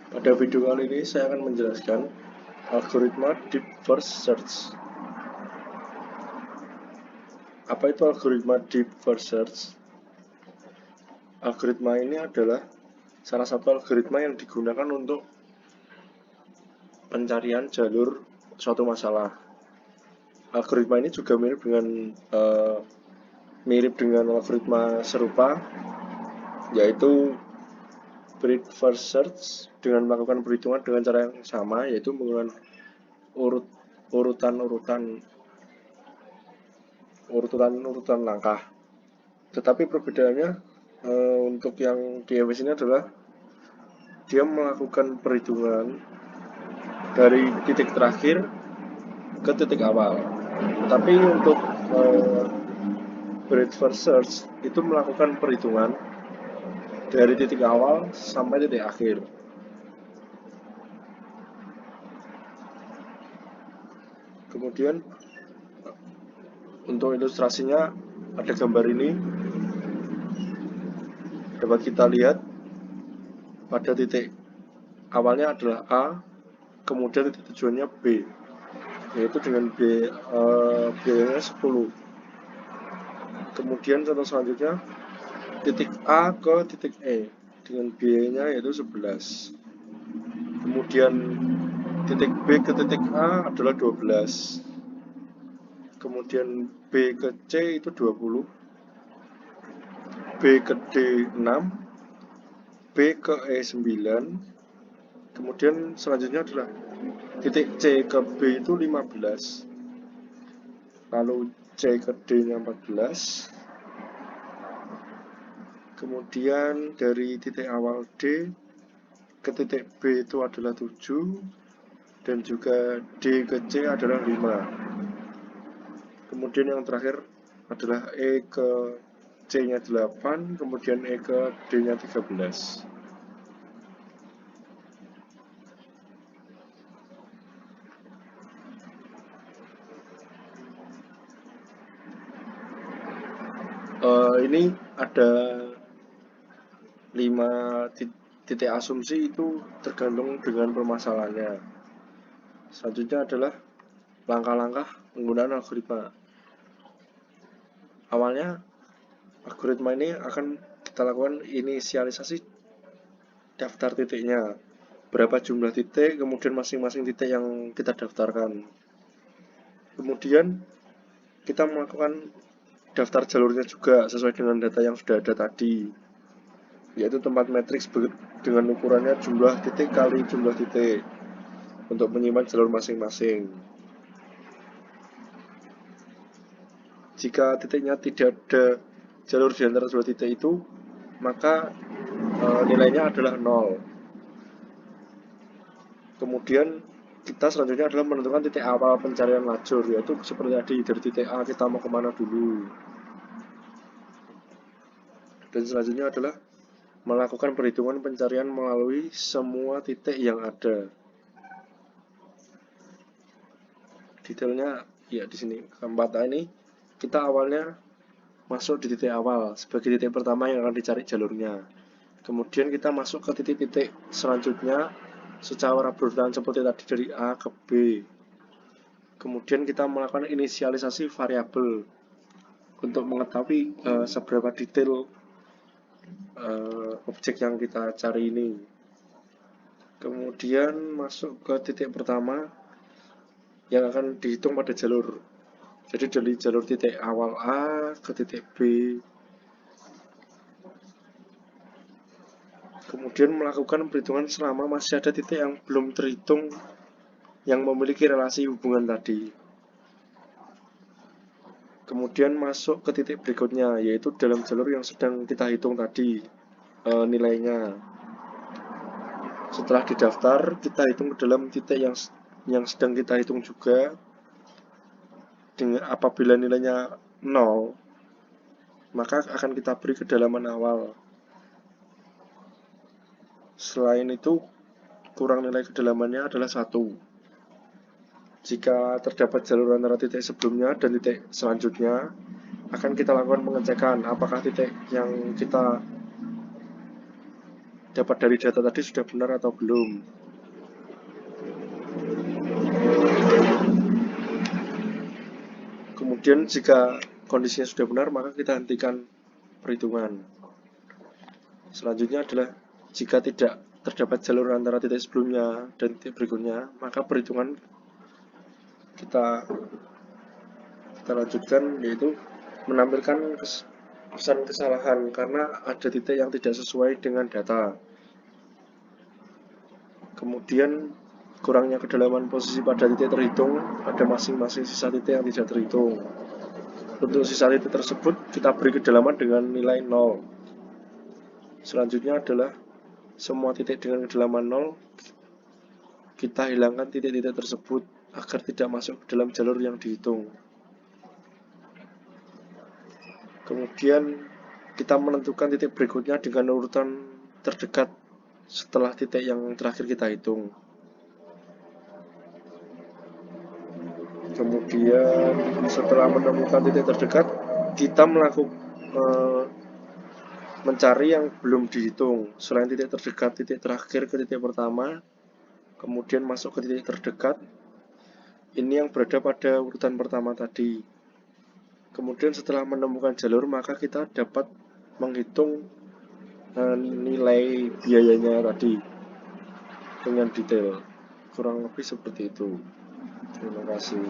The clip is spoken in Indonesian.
Pada video kali ini saya akan menjelaskan algoritma deep first search. Apa itu algoritma deep first search? Algoritma ini adalah salah satu algoritma yang digunakan untuk pencarian jalur suatu masalah. Algoritma ini juga mirip dengan algoritma serupa, yaitu breadth first search, dengan melakukan perhitungan dengan cara yang sama, yaitu menggunakan urutan langkah. Tetapi perbedaannya untuk yang di EWS ini adalah dia melakukan perhitungan dari titik terakhir ke titik awal. Tetapi untuk breadth first search itu melakukan perhitungan dari titik awal sampai titik akhir. Kemudian untuk ilustrasinya ada gambar ini, dapat kita lihat pada titik awalnya adalah A, kemudian titik tujuannya B, yaitu dengan biayanya 10. Kemudian contoh selanjutnya titik A ke titik E dengan biayanya yaitu 11. Kemudian titik B ke titik A adalah 12. Kemudian B ke C itu 20. B ke D 6. B ke E 9. Kemudian selanjutnya adalah titik C ke B itu 15. Lalu C ke D nya 14. Kemudian dari titik awal D ke titik B itu adalah 7, dan juga D ke C adalah 5. Kemudian yang terakhir adalah E ke C nya 8, kemudian E ke D nya 13. Ini ada 5 titik asumsi, itu tergantung dengan permasalahannya. Selanjutnya adalah langkah-langkah penggunaan algoritma. Awalnya algoritma ini akan kita lakukan inisialisasi daftar titiknya, berapa jumlah titik, kemudian masing-masing titik yang kita daftarkan. Kemudian kita melakukan daftar jalurnya juga sesuai dengan data yang sudah ada tadi, yaitu tempat matriks dengan ukurannya jumlah titik kali jumlah titik untuk menyimpan jalur masing-masing. Jika titiknya tidak ada jalur di antara dua titik itu, maka nilainya adalah 0. Kemudian kita selanjutnya adalah menentukan titik awal pencarian lajur, yaitu seperti tadi, dari titik A kita mau kemana dulu. Dan selanjutnya adalah melakukan perhitungan pencarian melalui semua titik yang ada. Detailnya ya di sini. Keempat ini kita awalnya masuk di titik awal sebagai titik pertama yang akan dicari jalurnya. Kemudian kita masuk ke titik-titik selanjutnya secara berurutan seperti tadi dari A ke B. Kemudian kita melakukan inisialisasi variabel untuk mengetahui seberapa detail objek yang kita cari ini. Kemudian masuk ke titik pertama yang akan dihitung pada jalur. Jadi dari jalur titik awal A ke titik B. Kemudian melakukan perhitungan selama masih ada titik yang belum terhitung yang memiliki relasi hubungan tadi. Kemudian masuk ke titik berikutnya, yaitu dalam jalur yang sedang kita hitung tadi nilainya. Setelah didaftar, kita hitung ke dalam titik yang sedang kita hitung juga. Dengan apabila nilainya 0, maka akan kita beri kedalaman awal. Selain itu, kurang nilai kedalamannya adalah 1. Jika terdapat jalur antara titik sebelumnya dan titik selanjutnya, akan kita lakukan pengecekan apakah titik yang kita dapat dari data tadi sudah benar atau belum. Kemudian jika kondisinya sudah benar, maka kita hentikan perhitungan. Selanjutnya adalah jika tidak terdapat jalur antara titik sebelumnya dan titik berikutnya, maka perhitungan kita lanjutkan, yaitu menampilkan pesan kesalahan karena ada titik yang tidak sesuai dengan data. Kemudian kurangnya kedalaman posisi pada titik terhitung pada masing-masing sisa titik yang tidak terhitung. Untuk sisa titik tersebut kita beri kedalaman dengan nilai 0. Selanjutnya adalah semua titik dengan kedalaman 0 kita hilangkan titik-titik tersebut agar tidak masuk ke dalam jalur yang dihitung. Kemudian kita menentukan titik berikutnya dengan urutan terdekat setelah titik yang terakhir kita hitung. Kemudian setelah menemukan titik terdekat, kita mencari yang belum dihitung selain titik terdekat, titik terakhir ke titik pertama, kemudian masuk ke titik terdekat. Ini yang berada pada urutan pertama tadi. Kemudian setelah menemukan jalur, maka kita dapat menghitung nilai biayanya tadi dengan detail. Kurang lebih seperti itu. Terima kasih.